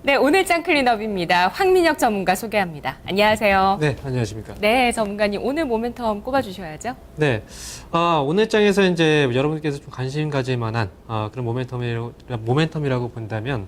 네, 오늘장 클린업입니다. 황민혁 전문가 소개합니다. 안녕하세요. 네, 안녕하십니까. 네, 전문가님 오늘 모멘텀 꼽아주셔야죠. 네, 오늘장에서 이제 여러분께서 좀 관심 가질 만한 그런 모멘텀이라고 본다면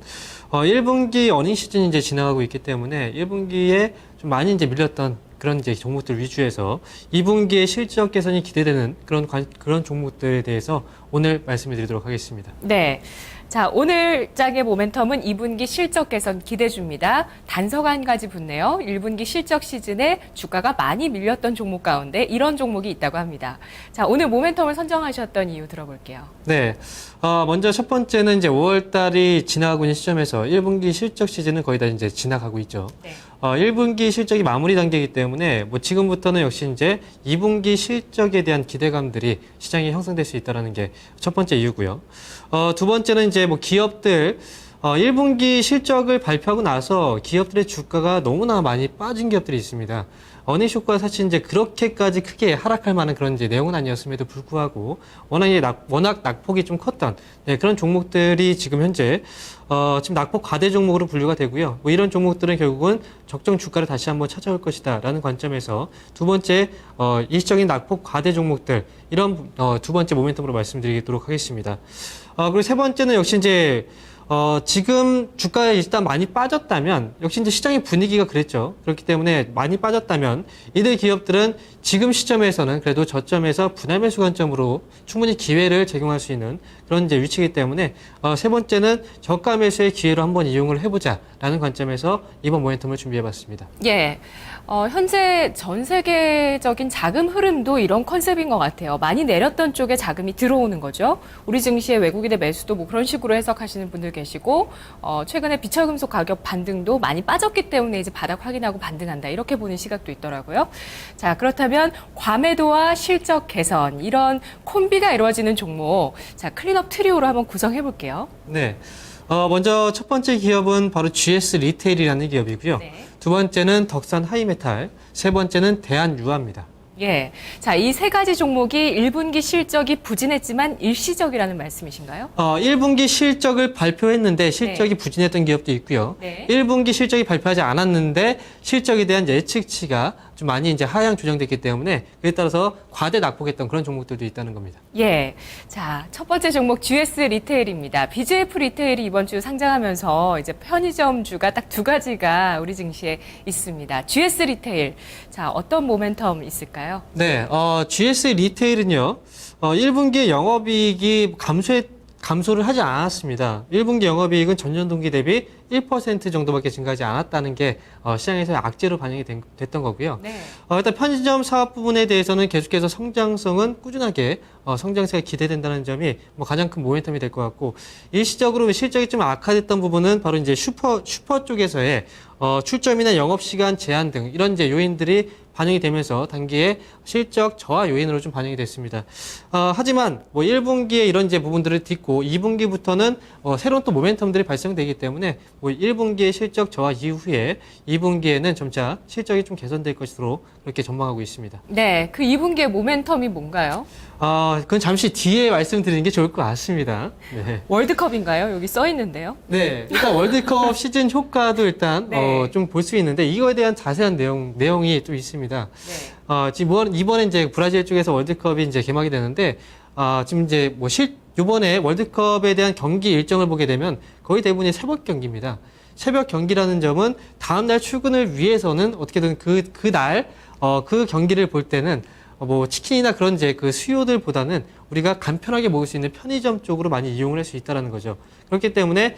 1분기 어닝 시즌이 이제 지나가고 있기 때문에 1분기에 좀 많이 이제 밀렸던 그런 이제 종목들 위주에서 2분기의 실적 개선이 기대되는 그런 종목들에 대해서 오늘 말씀을 드리도록 하겠습니다. 네. 자, 오늘 짝의 모멘텀은 2분기 실적 개선 기대줍니다. 단서가 한 가지 붙네요. 1분기 실적 시즌에 주가가 많이 밀렸던 종목 가운데 이런 종목이 있다고 합니다. 자, 오늘 모멘텀을 선정하셨던 이유 들어볼게요. 네. 먼저 첫 번째는 이제 5월 달이 지나가고 있는 시점에서 1분기 실적 시즌은 거의 다 이제 지나가고 있죠. 네. 1분기 실적이 마무리 단계이기 때문에 뭐 지금부터는 역시 이제 2분기 실적에 대한 기대감들이 시장에 형성될 수 있다는 게 첫 번째 이유고요. 두 번째는 이제 뭐 기업들 1분기 실적을 발표하고 나서 기업들의 주가가 너무나 많이 빠진 기업들이 있습니다. 어닝 쇼크가 사실 이제 그렇게까지 크게 하락할 만한 그런 이제 내용은 아니었음에도 불구하고 워낙 낙폭이 좀 컸던 그런 종목들이 지금 현재 지금 낙폭 과대 종목으로 분류가 되고요. 뭐 이런 종목들은 결국은 적정 주가를 다시 한번 찾아올 것이다라는 관점에서 두 번째 일시적인 낙폭 과대 종목들 이런 두 번째 모멘텀으로 말씀드리도록 하겠습니다. 그리고 세 번째는 역시 이제 지금 주가에 일단 많이 빠졌다면 역시 이제 시장의 분위기가 그랬죠. 그렇기 때문에 많이 빠졌다면 이들 기업들은 지금 시점에서는 그래도 저점에서 분할 매수 관점으로 충분히 기회를 제공할 수 있는 그런 이제 위치이기 때문에 세 번째는 저가 매수의 기회로 한번 이용을 해보자라는 관점에서 이번 모멘텀을 준비해봤습니다. 예. 현재 전 세계적인 자금 흐름도 이런 컨셉인 것 같아요. 많이 내렸던 쪽에 자금이 들어오는 거죠. 우리 증시의 외국인의 매수도 뭐 그런 식으로 해석하시는 분들 계시고, 최근에 비철금속 가격 반등도 많이 빠졌기 때문에 이제 바닥 확인하고 반등한다. 이렇게 보는 시각도 있더라고요. 자, 그렇다면 과매도와 실적 개선, 이런 콤비가 이루어지는 종목. 자, 클린업 트리오로 한번 구성해 볼게요. 네. 먼저 첫 번째 기업은 바로 GS 리테일이라는 기업이고요. 네. 두 번째는 덕산 하이메탈, 세 번째는 대한유화입니다. 예. 자, 이 세 가지 종목이 1분기 실적이 부진했지만 일시적이라는 말씀이신가요? 1분기 실적을 발표했는데 실적이 부진했던 기업도 있고요. 네. 1분기 실적이 발표하지 않았는데 실적에 대한 예측치가 좀 많이 이제 하향 조정됐기 때문에 그에 따라서 과대 낙폭했던 그런 종목들도 있다는 겁니다. 예. 자, 첫 번째 종목 GS 리테일입니다. BJF 리테일이 이번 주 상장하면서 이제 편의점주가 딱 두 가지가 우리 증시에 있습니다. GS 리테일. 자, 어떤 모멘텀 있을까요? 네, GS 리테일은요, 1분기에 영업이익이 감소를 하지 않았습니다. 1분기 영업이익은 전년 동기 대비 1% 정도밖에 증가하지 않았다는 게 시장에서 악재로 반영이 됐던 거고요. 네. 일단 편의점 사업 부분에 대해서는 계속해서 성장성은 꾸준하게 성장세가 기대된다는 점이 뭐 가장 큰 모멘텀이 될 것 같고, 일시적으로 실적이 좀 악화됐던 부분은 바로 이제 슈퍼 쪽에서의 출점이나 영업시간 제한 등 이런 이제 요인들이 반영이 되면서 단기에 실적 저하 요인으로 좀 반영이 됐습니다. 하지만 뭐 1분기에 이런 이제 부분들을 딛고 2분기부터는 새로운 또 모멘텀들이 발생되기 때문에 뭐 1분기의 실적 저하 이후에 2분기에는 점차 실적이 좀 개선될 것으로 그렇게 전망하고 있습니다. 네. 그 2분기의 모멘텀이 뭔가요? 그건 잠시 뒤에 말씀드리는 게 좋을 것 같습니다. 네. 월드컵인가요? 여기 써 있는데요. 네, 일단 월드컵 시즌 효과도 일단 네. 좀 볼 수 있는데 이거에 대한 자세한 내용이 좀 있습니다. 네. 지금 이번에 이제 브라질 쪽에서 월드컵이 이제 개막이 되는데 지금 이제 뭐 이번에 월드컵에 대한 경기 일정을 보게 되면 거의 대부분이 새벽 경기입니다. 새벽 경기라는 점은 다음 날 출근을 위해서는 어떻게든 그날 그 경기를 볼 때는 뭐 치킨이나 그런 이제 그 수요들보다는 우리가 간편하게 먹을 수 있는 편의점 쪽으로 많이 이용을 할 수 있다는 거죠. 그렇기 때문에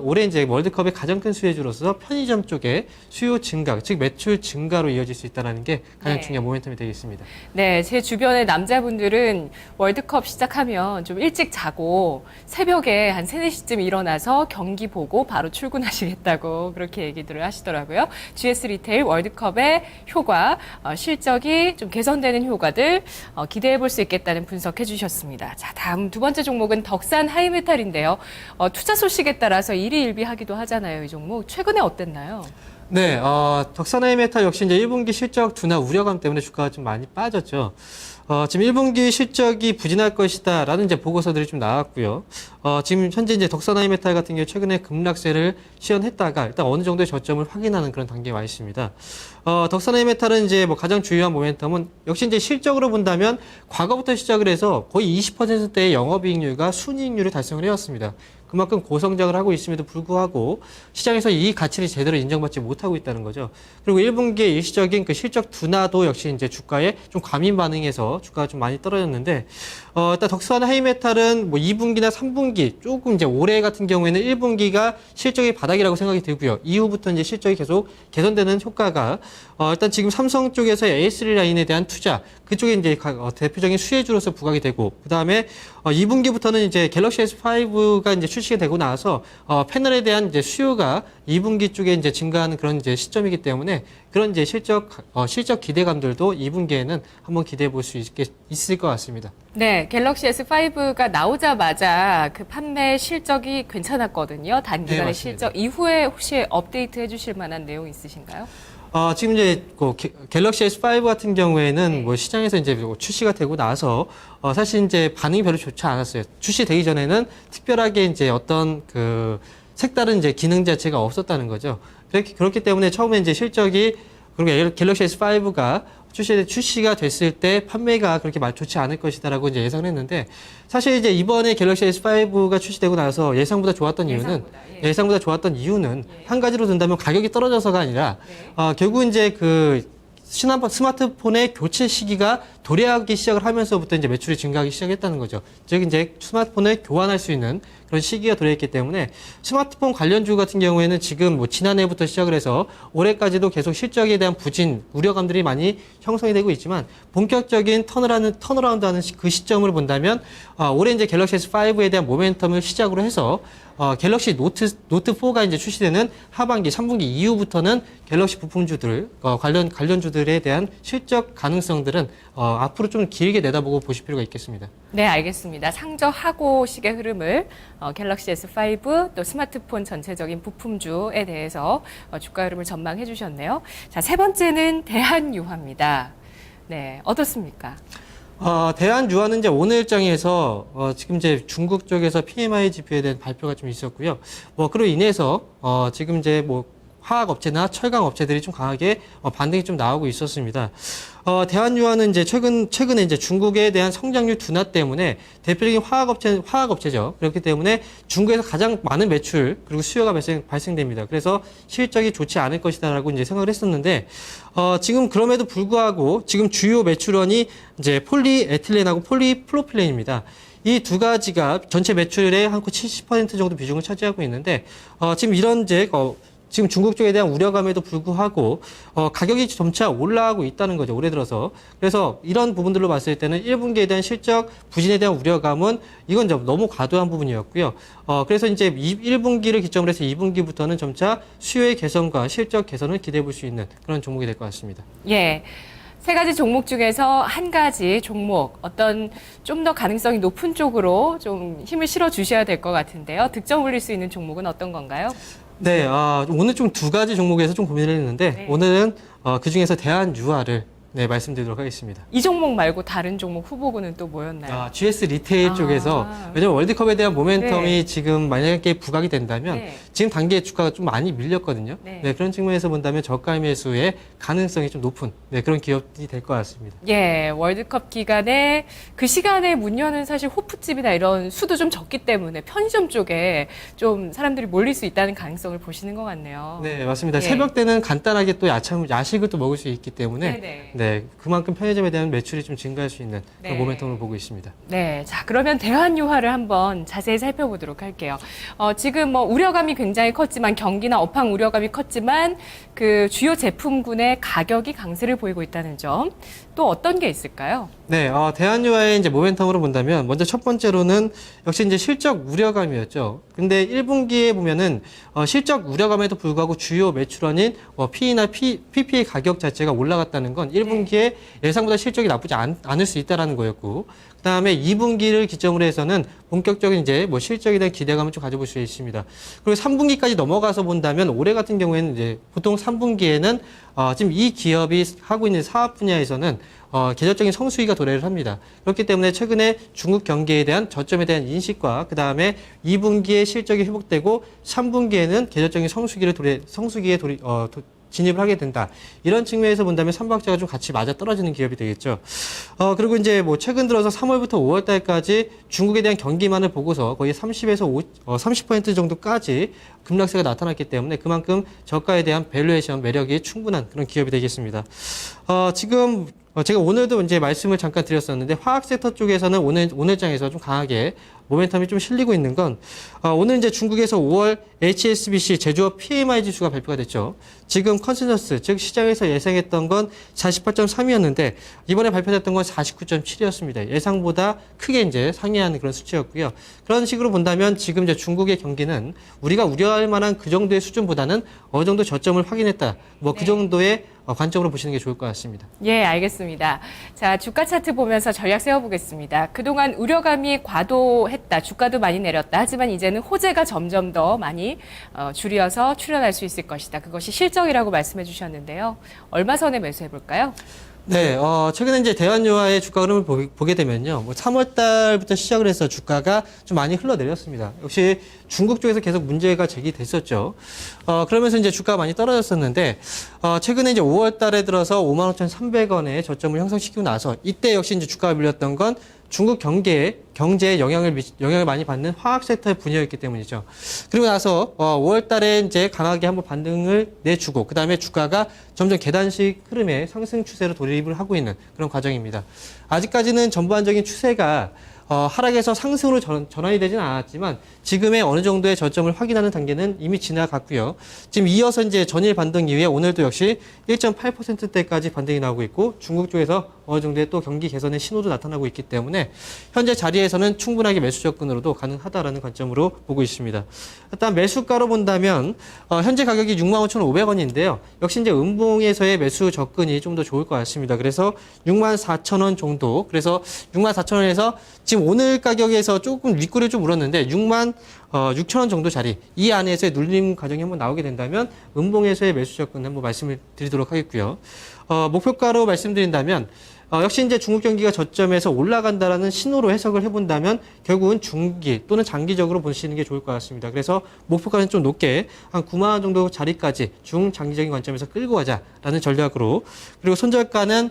올해 이제 월드컵의 가장 큰 수혜주로서 편의점 쪽의 수요 증가, 즉 매출 증가로 이어질 수 있다는 게 가장 네. 중요한 모멘텀이 되겠습니다. 네, 제 주변의 남자분들은 월드컵 시작하면 좀 일찍 자고 새벽에 한 3, 4시쯤 일어나서 경기 보고 바로 출근하시겠다고 그렇게 얘기들을 하시더라고요. GS 리테일 월드컵의 효과, 실적이 좀 개선되는 효과들 기대해 볼 수 있겠다는 분석해 주셨습니다. 자, 다음 두 번째 종목은 덕산 하이메탈인데요. 투자 소식에 따라서 일희일비하기도 하잖아요, 이 종목. 최근에 어땠나요? 네, 덕산 하이메탈 역시 이제 1분기 실적 둔화 우려감 때문에 주가가 좀 많이 빠졌죠. 지금 1분기 실적이 부진할 것이다라는 이제 보고서들이 좀 나왔고요. 지금 현재 이제 덕선하이메탈 같은 경우 최근에 급락세를 시연했다가 일단 어느 정도의 저점을 확인하는 그런 단계에 와 있습니다. 덕선하이메탈은 이제 뭐 가장 주요한 모멘텀은 역시 이제 실적으로 본다면 과거부터 시작을 해서 거의 20%대의 영업이익률과 순이익률을 달성을 해왔습니다. 그만큼 고성장을 하고 있음에도 불구하고 시장에서 이 가치를 제대로 인정받지 못하고 있다는 거죠. 그리고 1분기에 일시적인 그 실적 둔화도 역시 이제 주가에 좀 과민 반응해서 주가가 좀 많이 떨어졌는데, 일단 덕선 하이메탈은 뭐 2분기나 3분기 조금 이제 올해 같은 경우에는 1분기가 실적이 바닥이라고 생각이 들고요. 이후부터 이제 실적이 계속 개선되는 효과가 일단 지금 삼성 쪽에서 A3 라인에 대한 투자 그쪽에 이제 대표적인 수혜주로서 부각이 되고, 그 다음에 2분기부터는 이제 갤럭시 S5가 이제 출시가 되고 나서 패널에 대한 이제 수요가 2분기 쪽에 이제 증가하는 그런 이제 시점이기 때문에 그런 이제 실적 기대감들도 2분기에는 한번 기대해 볼 수 있을 것 같습니다. 네, 갤럭시 S5가 나오자마자 그 판매 실적이 괜찮았거든요. 단기간의 네, 실적 이후에 혹시 업데이트 해주실 만한 내용 있으신가요? 지금 이제 갤럭시 S5 같은 경우에는 네. 뭐 시장에서 이제 출시가 되고 나서 사실 이제 반응이 별로 좋지 않았어요. 출시되기 전에는 특별하게 이제 어떤 그 색다른 이제 기능 자체가 없었다는 거죠. 그렇기 때문에 처음에 이제 실적이 그리고 갤럭시 S5가 출시가 됐을 때 판매가 그렇게 좋지 않을 것이다라고 이제 예상을 했는데, 사실 이제 이번에 갤럭시 S5가 출시되고 나서 예상보다 좋았던 이유는 예상보다 좋았던 이유는 한 가지로 든다면 가격이 떨어져서가 아니라 결국 이제 그 스마트폰의 교체 시기가 도래하기 시작을 하면서부터 이제 매출이 증가하기 시작했다는 거죠. 즉 이제 스마트폰을 교환할 수 있는 그런 시기가 도래했기 때문에 스마트폰 관련주 같은 경우에는 지금 뭐 지난해부터 시작을 해서 올해까지도 계속 실적에 대한 부진, 우려감들이 많이 형성이 되고 있지만 본격적인 턴어라운드하는 그 시점을 본다면 올해 이제 갤럭시 S5에 대한 모멘텀을 시작으로 해서 갤럭시 노트 4가 이제 출시되는 하반기 3분기 이후부터는 갤럭시 부품주들 관련주들에 대한 실적 가능성들은 앞으로 좀 길게 내다보고 보실 필요가 있겠습니다. 네, 알겠습니다. 상저하고식의 흐름을 갤럭시 S5 또 스마트폰 전체적인 부품주에 대해서 주가 흐름을 전망해 주셨네요. 자, 세 번째는 대한유화입니다. 네, 어떻습니까? 대한유화는 이제 오늘 일정에서 지금 이제 중국 쪽에서 PMI 지표에 대한 발표가 좀 있었고요. 뭐 그로 인해서 지금 이제 뭐 화학업체나 철강업체들이 좀 강하게 반등이 좀 나오고 있었습니다. 대한유화는 이제 최근에 이제 중국에 대한 성장률 둔화 때문에 대표적인 화학업체죠. 그렇기 때문에 중국에서 가장 많은 매출 그리고 수요가 발생됩니다. 그래서 실적이 좋지 않을 것이다라고 이제 생각을 했었는데, 지금 그럼에도 불구하고 지금 주요 매출원이 이제 폴리에틸렌하고 폴리프로필렌입니다. 이 두 가지가 전체 매출의 한 70% 정도 비중을 차지하고 있는데, 지금 지금 중국 쪽에 대한 우려감에도 불구하고 가격이 점차 올라가고 있다는 거죠, 올해 들어서. 그래서 이런 부분들로 봤을 때는 1분기에 대한 실적 부진에 대한 우려감은 이건 너무 과도한 부분이었고요. 그래서 이제 1분기를 기점으로 해서 2분기부터는 점차 수요의 개선과 실적 개선을 기대해 볼 수 있는 그런 종목이 될 것 같습니다. 예. 세 가지 종목 중에서 한 가지 종목, 어떤 좀 더 가능성이 높은 쪽으로 좀 힘을 실어 주셔야 될 것 같은데요. 득점 올릴 수 있는 종목은 어떤 건가요? 네, 오늘 좀 두 가지 종목에서 좀 고민을 했는데, 네. 오늘은 그 중에서 대한유화를 말씀드리도록 하겠습니다. 이 종목 말고 다른 종목 후보군은 또 뭐였나요? GS 리테일 쪽에서, 왜냐면 월드컵에 대한 모멘텀이 네. 지금 만약에 부각이 된다면 네. 지금 단계에 주가가 좀 많이 밀렸거든요. 네. 그런 측면에서 본다면 저가 매수의 가능성이 좀 높은 그런 기업이 될 것 같습니다. 예, 월드컵 기간에 그 시간에 문 여는 사실 호프집이나 이런 수도 좀 적기 때문에 편의점 쪽에 좀 사람들이 몰릴 수 있다는 가능성을 보시는 것 같네요. 네, 맞습니다. 예. 새벽 때는 간단하게 또 야식을 또 먹을 수 있기 때문에 네네. 그만큼 편의점에 대한 매출이 좀 증가할 수 있는 네. 그런 모멘텀을 보고 있습니다. 네, 자 그러면 대한유화를 한번 자세히 살펴보도록 할게요. 지금 뭐 우려감이 굉장히 컸지만 경기나 업황 우려감이 컸지만 그 주요 제품군의 가격이 강세를 보이고 있다는 점, 또 어떤 게 있을까요? 네, 대한유화의 이제 모멘텀으로 본다면 먼저 첫 번째로는 역시 이제 실적 우려감이었죠. 근데 1분기에 보면은 실적 우려감에도 불구하고 주요 매출원인 P나 PP의 가격 자체가 올라갔다는 건 1분기에 예상보다 실적이 나쁘지 않을 수 있다라는 거였고, 그다음에 2분기를 기점으로 해서는 본격적인 이제 뭐 실적에 대한 기대감을 좀 가져볼 수 있습니다. 그리고 3분기까지 넘어가서 본다면 올해 같은 경우에는 이제 보통 3분기에는 지금 이 기업이 하고 있는 사업 분야에서는 계절적인 성수기가 도래를 합니다. 그렇기 때문에 최근에 중국 경기에 대한 저점에 대한 인식과 그 다음에 2분기에 실적이 회복되고 3분기에는 계절적인 성수기에 진입을 하게 된다. 이런 측면에서 본다면 삼박자가 좀 같이 맞아 떨어지는 기업이 되겠죠. 그리고 이제 뭐 최근 들어서 3월부터 5월 달까지 중국에 대한 경기만을 보고서 거의 30% 정도까지 급락세가 나타났기 때문에 그만큼 저가에 대한 밸류에이션 매력이 충분한 그런 기업이 되겠습니다. 지금 제가 오늘도 이제 말씀을 잠깐 드렸었는데 화학 섹터 쪽에서는 오늘장에서 좀 강하게 모멘텀이 좀 실리고 있는 건 오늘 이제 중국에서 5월 HSBC 제조업 PMI 지수가 발표가 됐죠. 지금 컨센서스 즉 시장에서 예상했던 건 48.3이었는데 이번에 발표됐던 건 49.7이었습니다. 예상보다 크게 이제 상회하는 그런 수치였고요. 그런 식으로 본다면 지금 이제 중국의 경기는 우리가 우려할 만한 그 정도의 수준보다는 어느 정도 저점을 확인했다. 뭐 그 정도의 관점으로 보시는 게 좋을 것 같습니다. 예, 알겠습니다. 자, 주가 차트 보면서 전략 세워보겠습니다. 그동안 우려감이 과도했다. 주가도 많이 내렸다. 하지만 이제는 호재가 점점 더 많이 줄여서 출현할 수 있을 것이다. 그것이 실적이라고 말씀해 주셨는데요. 얼마 전에 매수해 볼까요? 네, 최근에 이제 대한유화의 주가 흐름을 보게 되면요. 뭐 3월 달부터 시작을 해서 주가가 좀 많이 흘러내렸습니다. 역시 중국 쪽에서 계속 문제가 제기됐었죠. 그러면서 이제 주가가 많이 떨어졌었는데, 최근에 이제 5월 달에 들어서 55,300원의 저점을 형성시키고 나서 이때 역시 이제 주가가 밀렸던 건 중국 경제에 영향을 많이 받는 화학 섹터의 분야였기 때문이죠. 그리고 나서 5월 달에 이제 강하게 한번 반등을 내주고 그다음에 주가가 점점 계단식 흐름의 상승 추세로 돌입을 하고 있는 그런 과정입니다. 아직까지는 전반적인 추세가 하락에서 상승으로 전환이 되지는 않았지만 지금의 어느 정도의 저점을 확인하는 단계는 이미 지나갔고요. 지금 이어서 이제 전일 반등 이후에 오늘도 역시 1.8%대까지 반등이 나오고 있고 중국 쪽에서 어느 정도의 또 경기 개선의 신호도 나타나고 있기 때문에 현재 자리에서는 충분하게 매수 접근으로도 가능하다라는 관점으로 보고 있습니다. 일단 매수가로 본다면 현재 가격이 65,500원인데요. 역시 이제 음봉에서의 매수 접근이 좀 더 좋을 것 같습니다. 그래서 64,000원 정도. 그래서 64,000원에서 지금 오늘 가격에서 조금 윗꼬리를 좀 물었는데 66,000원 정도 자리 이 안에서의 눌림 과정이 한번 나오게 된다면 음봉에서의 매수 접근 한번 말씀을 드리도록 하겠고요. 목표가로 말씀드린다면 역시 이제 중국 경기가 저점에서 올라간다라는 신호로 해석을 해본다면 결국은 중기 또는 장기적으로 보시는 게 좋을 것 같습니다. 그래서 목표가는 좀 높게 한 9만 원 정도 자리까지 중장기적인 관점에서 끌고 가자라는 전략으로 그리고 손절가는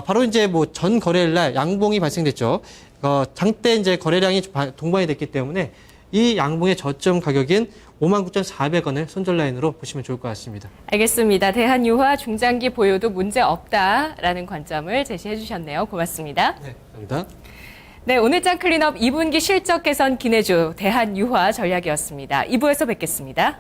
바로 이제 뭐 전 거래일 날 양봉이 발생됐죠. 장대 이제 거래량이 동반이 됐기 때문에 이 양봉의 저점 가격인 59,400원을 손절 라인으로 보시면 좋을 것 같습니다. 알겠습니다. 대한유화 중장기 보유도 문제 없다라는 관점을 제시해 주셨네요. 고맙습니다. 네, 감사합니다. 네, 오늘장 클린업 2분기 실적 개선 기내주 대한유화 전략이었습니다. 2부에서 뵙겠습니다.